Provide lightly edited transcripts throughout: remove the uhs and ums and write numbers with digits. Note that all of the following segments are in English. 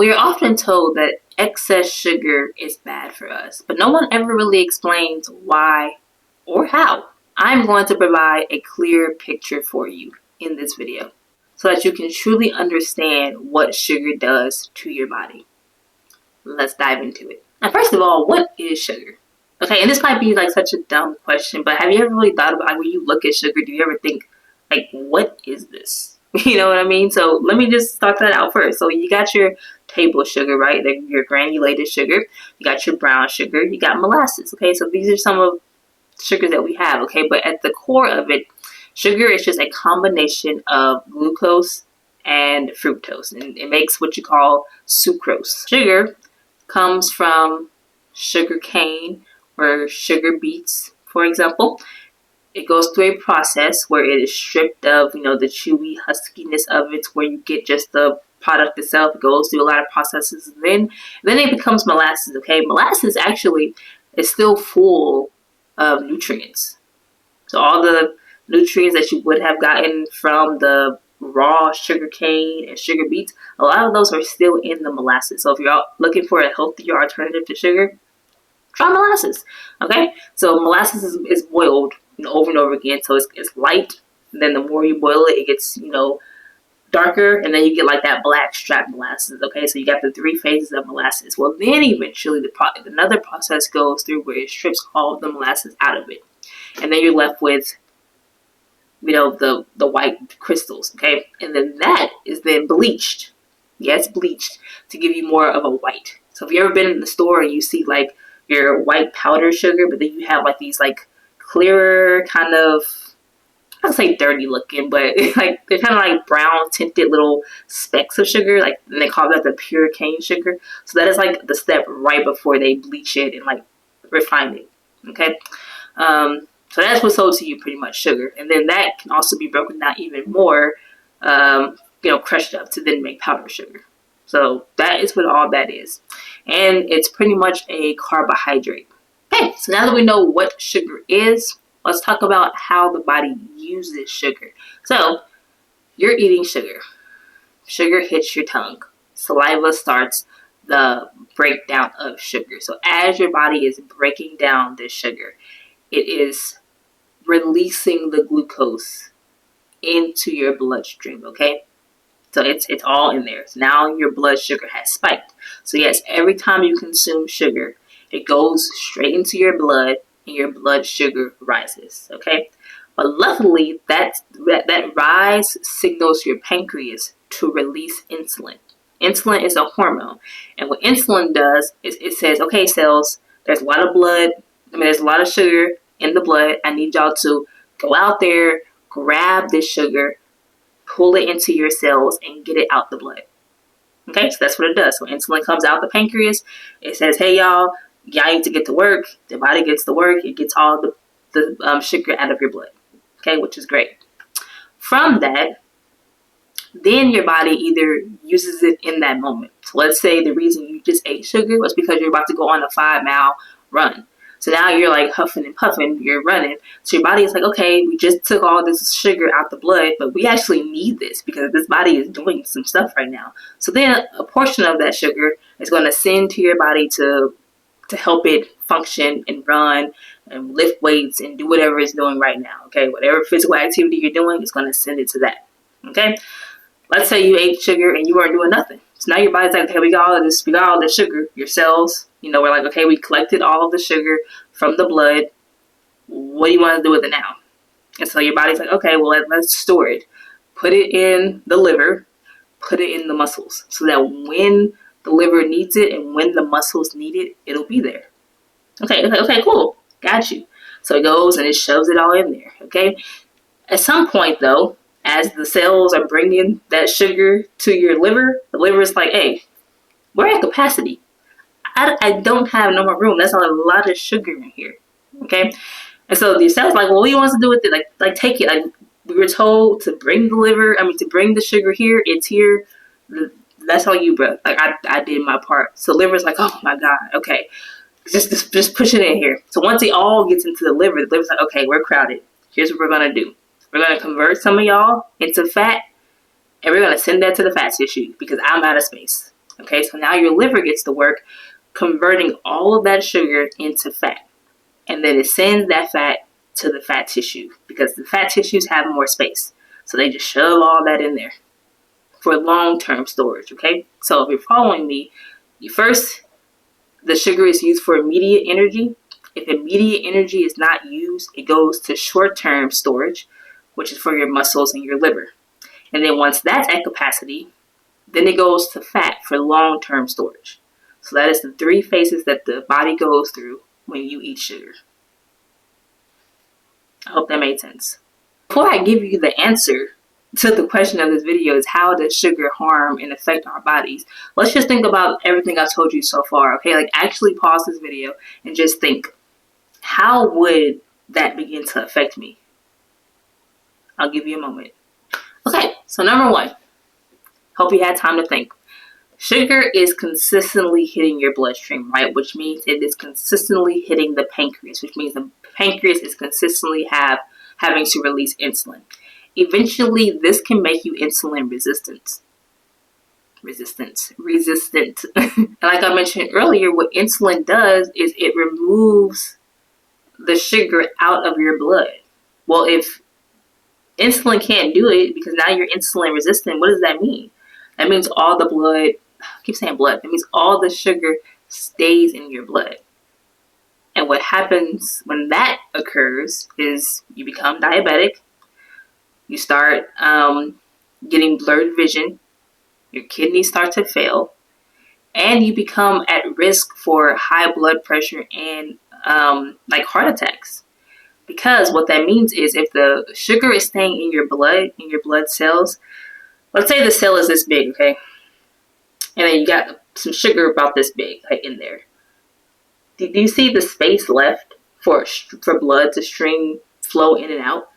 We are often told that excess sugar is bad for us, but no one ever really explains why or how. I'm going to provide a clear picture for you in this video so that you can truly understand what sugar does to your body. Let's dive into it. Now, first of all, what is sugar? Okay, and this might be like such a dumb question, but have you ever really thought about, like, when you look at sugar, do you ever think, like, what is this? You know what I mean? So let me just start that out first. So you got your table sugar, right? Your granulated sugar. You got your brown sugar. You got molasses. Okay, so these are some of the sugars that we have. Okay, but at the core of it, sugar is just a combination of glucose and fructose, and it makes what you call sucrose. Sugar comes from sugar cane or sugar beets, for example. It goes through a process where it is stripped of, the chewy huskiness of it, where you get just the product itself. It goes through a lot of processes, and then it becomes molasses. Okay, molasses actually is still full of nutrients. So all the nutrients that you would have gotten from the raw sugar cane and sugar beets, a lot of those are still in the molasses. So if you're looking for a healthier alternative to sugar, try molasses. Okay, so molasses is boiled over and over again, so it's light. And then the more you boil it, it gets darker, and then you get like that black strap molasses. Okay, so you got the three phases of molasses. Well, then eventually another process goes through where it strips all of the molasses out of it, and then you're left with the white crystals. Okay, and then that is then bleached. Yes, bleached to give you more of a white. So if you've ever been in the store and you see like your white powder sugar, but then you have like these like clearer kind of, I don't say dirty looking, but like they're kind of like brown tinted little specks of sugar, like, and they call that the pure cane sugar. So that is like the step right before they bleach it and like refine it. Okay, so that's what's sold to you, pretty much sugar, and then that can also be broken down even more, crushed up to then make powder sugar. So that is what all that is, and it's pretty much a carbohydrate. Okay, so now that we know what sugar is, let's talk about how the body uses sugar. So you're eating sugar. Sugar hits your tongue. Saliva starts the breakdown of sugar. So as your body is breaking down this sugar, it is releasing the glucose into your bloodstream. Okay, so it's all in there. So now your blood sugar has spiked. So yes, every time you consume sugar, it goes straight into your blood and your blood sugar rises. Okay, but luckily that rise signals your pancreas to release insulin. Insulin is a hormone, and what insulin does is it says, okay, cells, there's a lot of blood. There's a lot of sugar in the blood. I need y'all to go out there, grab this sugar, pull it into your cells, and get it out the blood. Okay, so that's what it does. So insulin comes out the pancreas. It says, hey, y'all need to get to work. The body gets to work. It gets all the sugar out of your blood. Okay, which is great. From that, then your body either uses it in that moment. So let's say the reason you just ate sugar was because you're about to go on a 5-mile run. So now you're like huffing and puffing, you're running. So your body is like, okay, we just took all this sugar out the blood, but we actually need this because this body is doing some stuff right now. So then a portion of that sugar is going to send to your body to help it function and run and lift weights and do whatever it's doing right now. Okay, whatever physical activity you're doing, it's going to send it to that. Okay, let's say you ate sugar and you weren't doing nothing. So now your body's like, okay, we got all this sugar. Your cells, we're like, okay, we collected all of the sugar from the blood. What do you want to do with it now? And so your body's like, okay, well, let's store it. Put it in the liver, put it in the muscles, so that when the liver needs it and when the muscles need it, it'll be there. Okay, cool. Got you. So it goes and it shoves it all in there, okay? At some point, though, as the cells are bringing that sugar to your liver, the liver is like, hey, we're at capacity. I don't have no more room. That's a lot of sugar in here, okay? And so the cell's like, well, what do you want us to do with it? Like take it. Like, we were told to bring the sugar here. It's here. That's on you, bro. Like, I did my part. So liver's like, oh my God, okay. Just push it in here. So once it all gets into the liver's like, okay, we're crowded. Here's what we're gonna do. We're gonna convert some of y'all into fat, and we're gonna send that to the fat tissue because I'm out of space. Okay, so now your liver gets to work converting all of that sugar into fat. And then it sends that fat to the fat tissue because the fat tissues have more space. So they just shove all that in there for long-term storage, okay? So if you're following me, the sugar is used for immediate energy. If immediate energy is not used, it goes to short-term storage, which is for your muscles and your liver. And then once that's at capacity, then it goes to fat for long-term storage. So that is the three phases that the body goes through when you eat sugar. I hope that made sense. Before I give you the answer to the question of this video is how does sugar harm and affect our bodies, let's just think about everything I've told you so far, okay? Like actually pause this video and just think, how would that begin to affect me? I'll give you a moment. Okay, so number one, hope you had time to think. Sugar is consistently hitting your bloodstream, right? Which means it is consistently hitting the pancreas, which means the pancreas is consistently having to release insulin. Eventually, this can make you insulin resistant. And like I mentioned earlier, what insulin does is it removes the sugar out of your blood. Well, if insulin can't do it because now you're insulin resistant, what does that mean? That means all the blood, I keep saying blood, that means all the sugar stays in your blood. And what happens when that occurs is you become diabetic, you start getting blurred vision, your kidneys start to fail, and you become at risk for high blood pressure and like heart attacks. Because what that means is if the sugar is staying in your blood cells, let's say the cell is this big, okay? And then you got some sugar about this big, like in there. Do you see the space left for blood to flow in and out?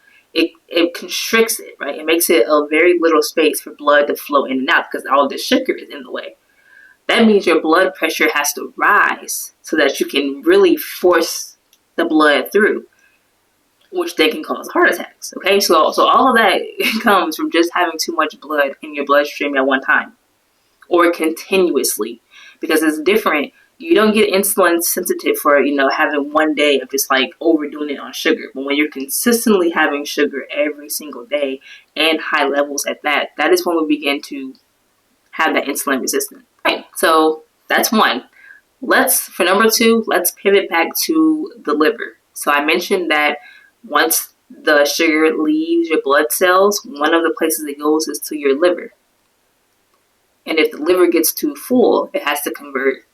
It constricts it, right? It makes it a very little space for blood to flow in and out because all the sugar is in the way. That means your blood pressure has to rise so that you can really force the blood through, which then can cause heart attacks, okay? So all of that comes from just having too much blood in your bloodstream at one time or continuously, because it's different. You don't get insulin sensitive for, having one day of just like overdoing it on sugar. But when you're consistently having sugar every single day and high levels at that is when we begin to have that insulin resistance. Right, so that's one. For number two, let's pivot back to the liver. So I mentioned that once the sugar leaves your blood cells, one of the places it goes is to your liver. And if the liver gets too full, it has to convert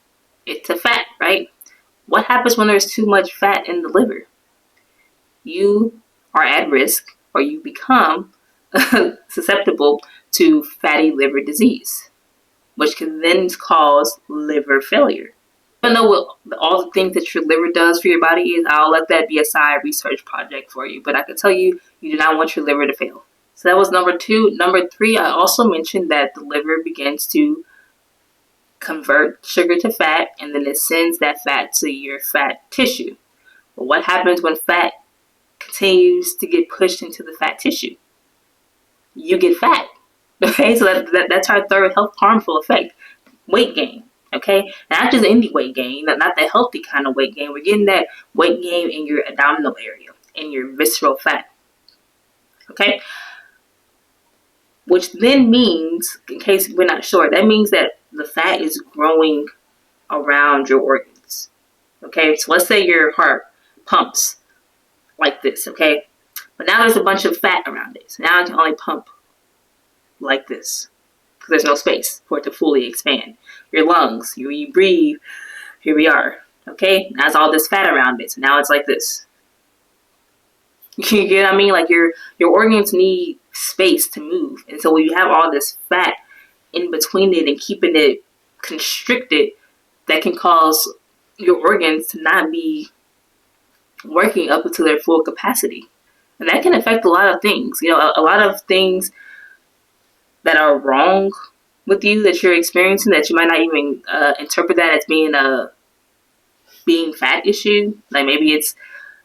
it to fat, right? What happens when there's too much fat in the liver? You are at risk, or you become susceptible to fatty liver disease, which can then cause liver failure. Even though what all the things that your liver does for your body is, I'll let that be a side research project for you. But I can tell you, you do not want your liver to fail. So that was number two. Number three, I also mentioned that the liver begins to convert sugar to fat, and then it sends that fat to your fat tissue. But what happens when fat continues to get pushed into the fat tissue? You get fat. Okay, so that's our third harmful effect: weight gain. Okay, not just any weight gain, not the healthy kind of weight gain. We're getting that weight gain in your abdominal area, in your visceral fat. Okay, which then means, in case we're not sure, that means that the fat is growing around your organs. Okay, so let's say your heart pumps like this, okay? But now there's a bunch of fat around it. So now it can only pump like this because there's no space for it to fully expand. Your lungs, you breathe, here we are, okay? Now there's all this fat around it. So now it's like this. You get what I mean? Like your organs need space to move. And so when you have all this fat in between it and keeping it constricted, that can cause your organs to not be working up to their full capacity. And that can affect a lot of things. A lot of things that are wrong with you that you're experiencing that you might not even interpret that as being a fat issue. Like maybe it's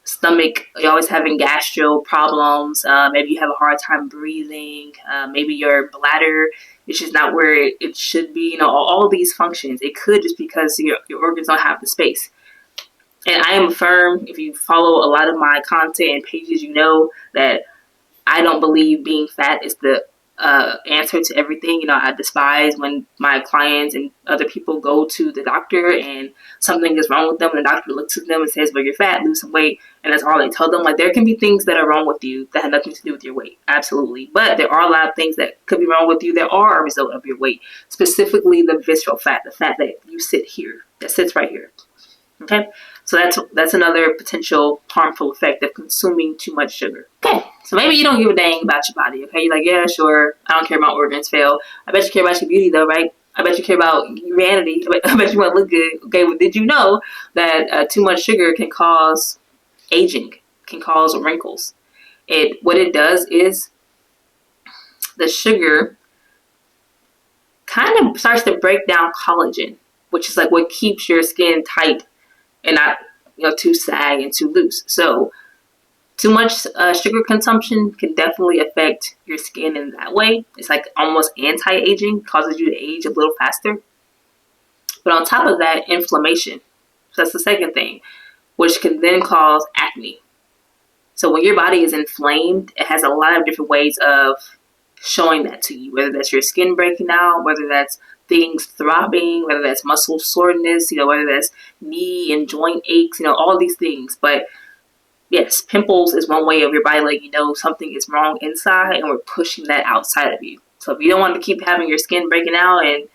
stomach, you're always having gastro problems, maybe you have a hard time breathing, maybe your bladder is just not where it should be, all these functions, it could just because your organs don't have the space. And I am firm, if you follow a lot of my content and pages, you know that I don't believe being fat is the answer to everything. I despise when my clients and other people go to the doctor and something is wrong with them, and the doctor looks at them and says, well, you're fat, lose some weight, and that's all they tell them. Like, there can be things that are wrong with you that have nothing to do with your weight, absolutely. But there are a lot of things that could be wrong with you that are a result of your weight, specifically the visceral fat, the fat that you sit here, that sits right here. Okay, so that's another potential harmful effect of consuming too much sugar. Okay, so maybe you don't give a dang about your body. Okay, you're like, yeah, sure, I don't care about organs fail. I bet you care about your beauty though, right? I bet you care about your vanity. I bet you want to look good. Okay, well, did you know that too much sugar can cause aging, can cause wrinkles? What it does is the sugar kind of starts to break down collagen, which is like what keeps your skin tight and not too sag and too loose. So too much sugar consumption can definitely affect your skin in that way. It's like almost anti-aging, causes you to age a little faster. But on top of that, inflammation. So that's the second thing, which can then cause acne. So when your body is inflamed, it has a lot of different ways of showing that to you, whether that's your skin breaking out, whether that's things throbbing, whether that's muscle soreness, whether that's knee and joint aches, all these things. But yes, pimples is one way of your body letting you know something is wrong inside, and we're pushing that outside of you. So if you don't want to keep having your skin breaking out and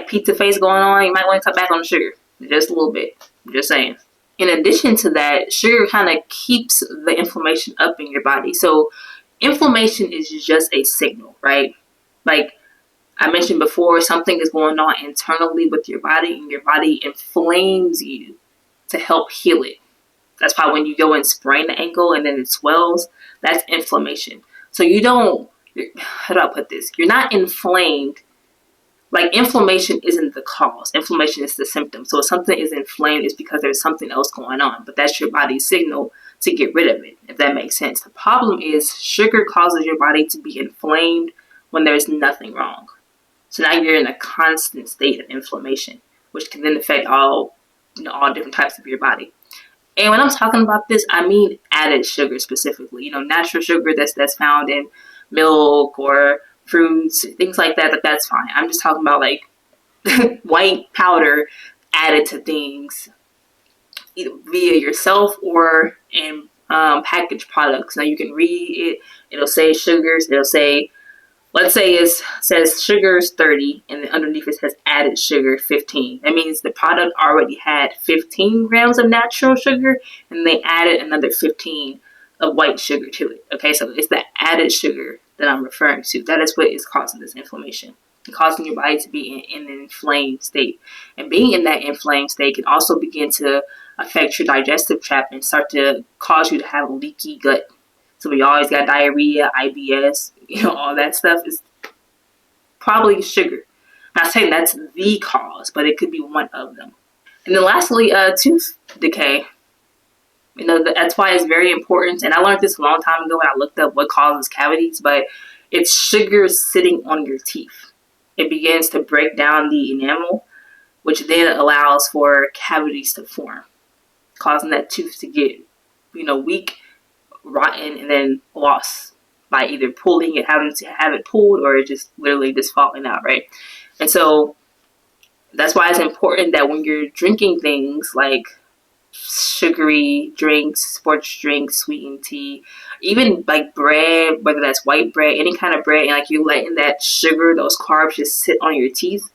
pizza face going on, you might want to cut back on the sugar just a little bit. I'm just saying. In addition to that, sugar kind of keeps the inflammation up in your body. So inflammation is just a signal, right? Like I mentioned before, something is going on internally with your body, and your body inflames you to help heal it. That's why when you go and sprain the ankle and then it swells, that's inflammation. So how do I put this? You're not inflamed. Like, inflammation isn't the cause. Inflammation is the symptom. So if something is inflamed, it's because there's something else going on. But that's your body's signal to get rid of it, if that makes sense. The problem is sugar causes your body to be inflamed when there's nothing wrong. So now you're in a constant state of inflammation, which can then affect all different types of your body. And when I'm talking about this, I mean added sugar specifically. Natural sugar that's found in milk or fruits, things like that. That's fine. I'm just talking about like white powder added to things, either via yourself or in packaged products. Now you can read it. It'll say sugars. It'll say, let's say it says sugars 30, and then underneath it says added sugar 15. That means the product already had 15 grams of natural sugar, and they added another 15 of white sugar to it. Okay, so it's the added sugar that I'm referring to. That is what is causing this inflammation, and causing your body to be in an inflamed state. And being in that inflamed state can also begin to affect your digestive tract and start to cause you to have a leaky gut. So we always got diarrhea, IBS, all that stuff is probably sugar. I'm not saying that's the cause, but it could be one of them. And then lastly, tooth decay. That's why it's very important. And I learned this a long time ago when I looked up what causes cavities, but it's sugar sitting on your teeth. It begins to break down the enamel, which then allows for cavities to form, causing that tooth to get, weak, rotten, and then lost by either pulling it, having to have it pulled, or just literally just falling out, right? And so that's why it's important that when you're drinking things like sugary drinks, sports drinks, sweetened tea, even like bread, whether that's white bread, any kind of bread, and like you're letting that sugar, those carbs just sit on your teeth,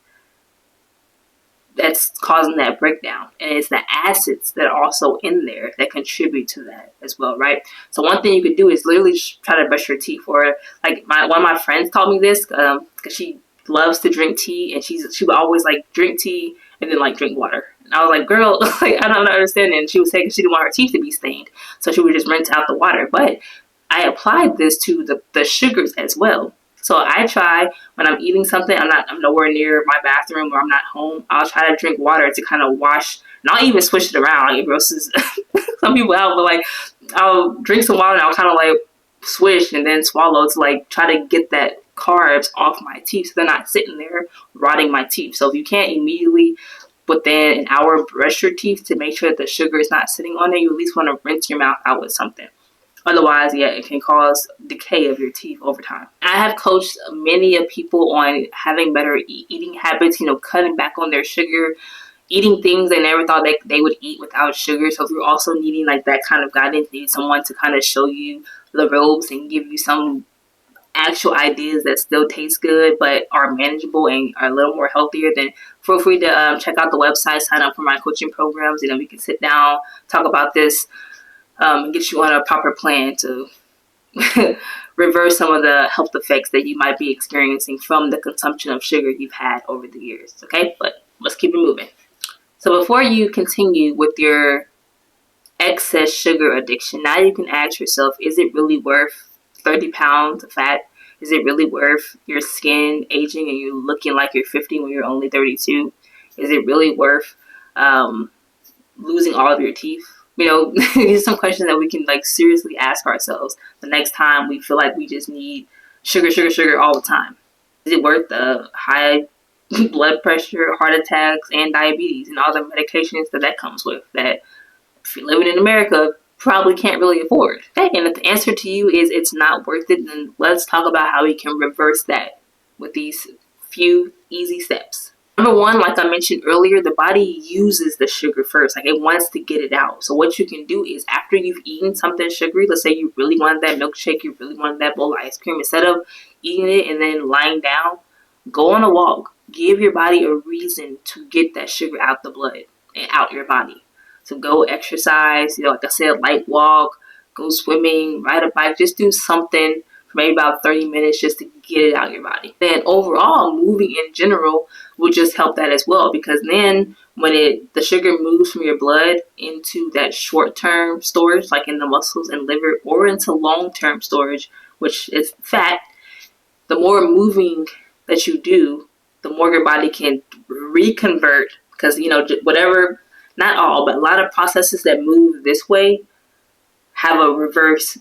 that's causing that breakdown. And it's the acids that are also in there that contribute to that as well, right? So one thing you could do is literally try to brush your teeth. Or like one of my friends taught me this because she loves to drink tea, and she would always like drink tea and then like drink water. And I was like, girl, like, I don't understand. And she was saying she didn't want her teeth to be stained, so she would just rinse out the water. But I applied this to the sugars as well. So I try, when I'm eating something, I'm nowhere near my bathroom or I'm not home, I'll try to drink water to kind of wash And I'll even switch it around. Like, it grosses some people out, but like, I'll drink some water and I'll kind of like swish and then swallow to like try to get that carbs off my teeth so they're not sitting there rotting my teeth. So if you can't immediately within an hour brush your teeth to make sure that the sugar is not sitting on it, you at least want to rinse your mouth out with something. Otherwise, yeah, it can cause decay of your teeth over time. I have coached many of people on having better eating habits, cutting back on their sugar, eating things they never thought they would eat without sugar. So if you're also needing like that kind of guidance, need someone to kind of show you the ropes and give you some actual ideas that still taste good but are manageable and are a little more healthier, then feel free to check out the website, sign up for my coaching programs, and then we can sit down, talk about this, and get you on a proper plan to reverse some of the health effects that you might be experiencing from the consumption of sugar you've had over the years. Okay, but let's keep it moving. So before you continue with your excess sugar addiction, now you can ask yourself, is it really worth 30 pounds of fat? Is it really worth your skin aging and you looking like you're 50 when you're only 32? Is it really worth losing all of your teeth? These are some questions that we can like seriously ask ourselves the next time we feel like we just need sugar all the time. Is it worth the high blood pressure, heart attacks, and diabetes and all the medications that comes with that, if you're living in America, probably can't really afford? Okay, and if the answer to you is it's not worth it, then let's talk about how we can reverse that with these few easy steps. Number one, like I mentioned earlier, the body uses the sugar first. Like, it wants to get it out. So what you can do is, after you've eaten something sugary, let's say you really wanted that milkshake, you really wanted that bowl of ice cream, instead of eating it and then lying down, go on a walk. Give your body a reason to get that sugar out the blood and out your body. So go exercise, like I said, light walk, go swimming, ride a bike, just do something for maybe about 30 minutes just to get it out of your body. Then overall, moving in general will just help that as well, because then when the sugar moves from your blood into that short-term storage, like in the muscles and liver, or into long-term storage, which is fat, the more moving that you do, the more your body can reconvert, because, whatever, not all, but a lot of processes that move this way have a reverse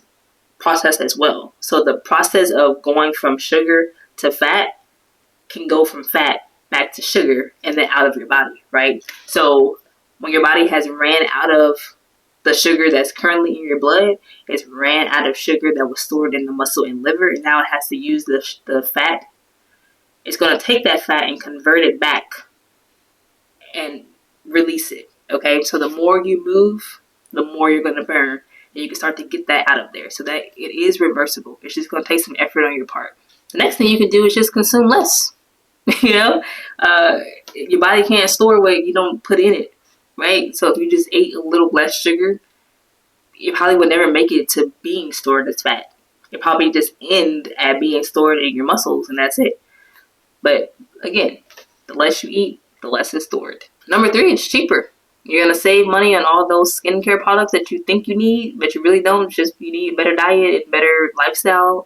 process as well. So the process of going from sugar to fat can go from fat back to sugar and then out of your body, right? So when your body has ran out of the sugar that's currently in your blood, it's ran out of sugar that was stored in the muscle and liver, and now it has to use the fat. It's going to take that fat and convert it back and release it. Okay, so the more you move, the more you're going to burn, and you can start to get that out of there. So that it is reversible. It's just going to take some effort on your part. The next thing you can do is just consume less. Your body can't store what you don't put in it, right? So if you just ate a little less sugar, you probably would never make it to being stored as fat. It probably just end at being stored in your muscles, and that's it. But again, the less you eat, the less is stored. Number 3, it's cheaper. You're going to save money on all those skincare products that you think you need, but you really don't. Just you need a better diet and better lifestyle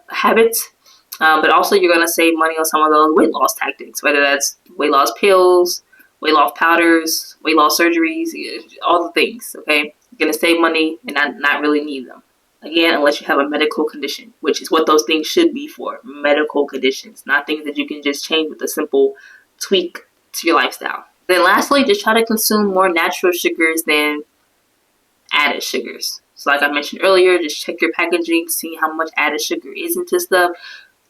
habits. But also you're going to save money on some of those weight loss tactics, whether that's weight loss pills, weight loss powders, weight loss surgeries, all the things, okay? You're going to save money and not really need them. Again, unless you have a medical condition, which is what those things should be for, medical conditions, not things that you can just change with a simple tweak to your lifestyle. Then lastly, just try to consume more natural sugars than added sugars. So like I mentioned earlier, just check your packaging, see how much added sugar is into stuff.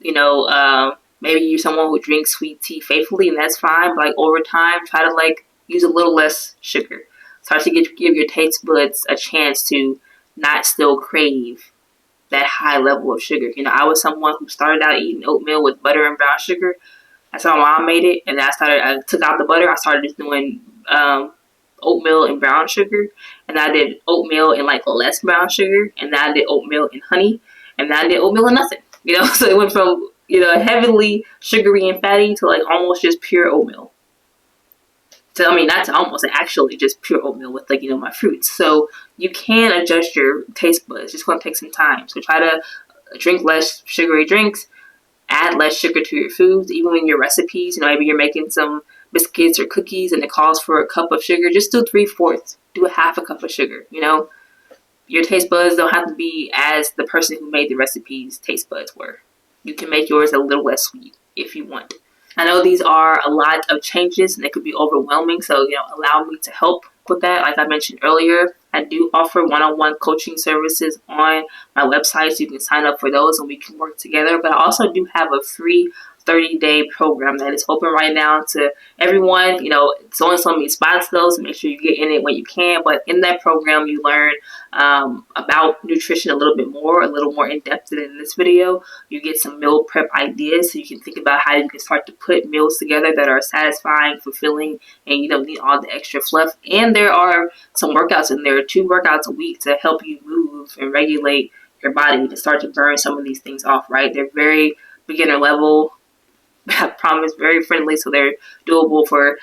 Maybe you're someone who drinks sweet tea faithfully, and that's fine. But like over time, try to use a little less sugar. Start to give your taste buds a chance to not still crave that high level of sugar. I was someone who started out eating oatmeal with butter and brown sugar. That's how my mom made it, and I took out the butter. I started just doing oatmeal and brown sugar, and I did oatmeal and less brown sugar, and then I did oatmeal and honey, and then I did oatmeal and nothing. So it went from heavily sugary and fatty to almost just pure oatmeal. So not to almost, actually just pure oatmeal with my fruits. So you can adjust your taste buds. It's just going to take some time. So try to drink less sugary drinks. add less sugar to your foods, even in your recipes. You know, maybe you're making some biscuits or cookies and it calls for a cup of sugar. Just do 3/4. Do a half a cup of sugar. You know, your taste buds don't have to be as the person who made the recipe's taste buds were. You can make yours a little less sweet if you want. I know these are a lot of changes and they could be overwhelming, so allow me to help with that. Like I mentioned earlier, I do offer one-on-one coaching services on my website, so you can sign up for those and we can work together. But I also do have a free 30-day program that is open right now to everyone. It's only so many spots though, so make sure you get in it when you can. But in that program, you learn about nutrition a little bit more, a little more in depth than in this video. You get some meal prep ideas, so you can think about how you can start to put meals together that are satisfying, fulfilling, and you don't need all the extra fluff. And there are some workouts in there, 2 workouts a week to help you move and regulate your body to start to burn some of these things off, right? They're very beginner level. I promise, very friendly, so they're doable for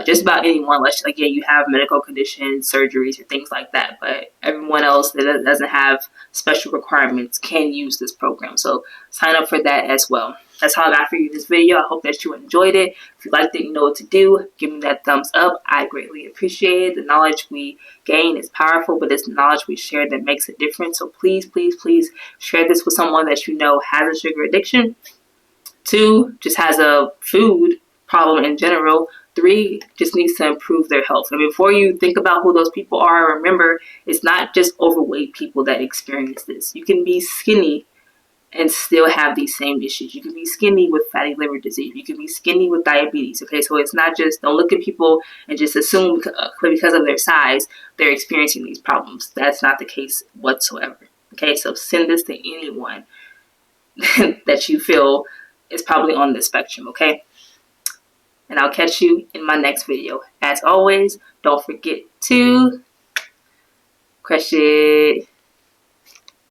just about anyone, unless, again, you have medical conditions, surgeries, or things like that. But everyone else that doesn't have special requirements can use this program. So sign up for that as well. That's all I got for you in this video. I hope that you enjoyed it. If you liked it, you know what to do. Give me that thumbs up. I greatly appreciate it. The knowledge we gain is powerful, but it's the knowledge we share that makes a difference. So please, please, please share this with someone that you know has a sugar addiction. 2, just has a food problem in general. 3, just needs to improve their health. And before you think about who those people are, remember, it's not just overweight people that experience this. You can be skinny and still have these same issues. You can be skinny with fatty liver disease. You can be skinny with diabetes. Okay, so it's not just, don't look at people and just assume because of their size, they're experiencing these problems. That's not the case whatsoever. Okay, so send this to anyone that you feel is probably on the spectrum, okay? And I'll catch you in my next video. As always, don't forget to crush it.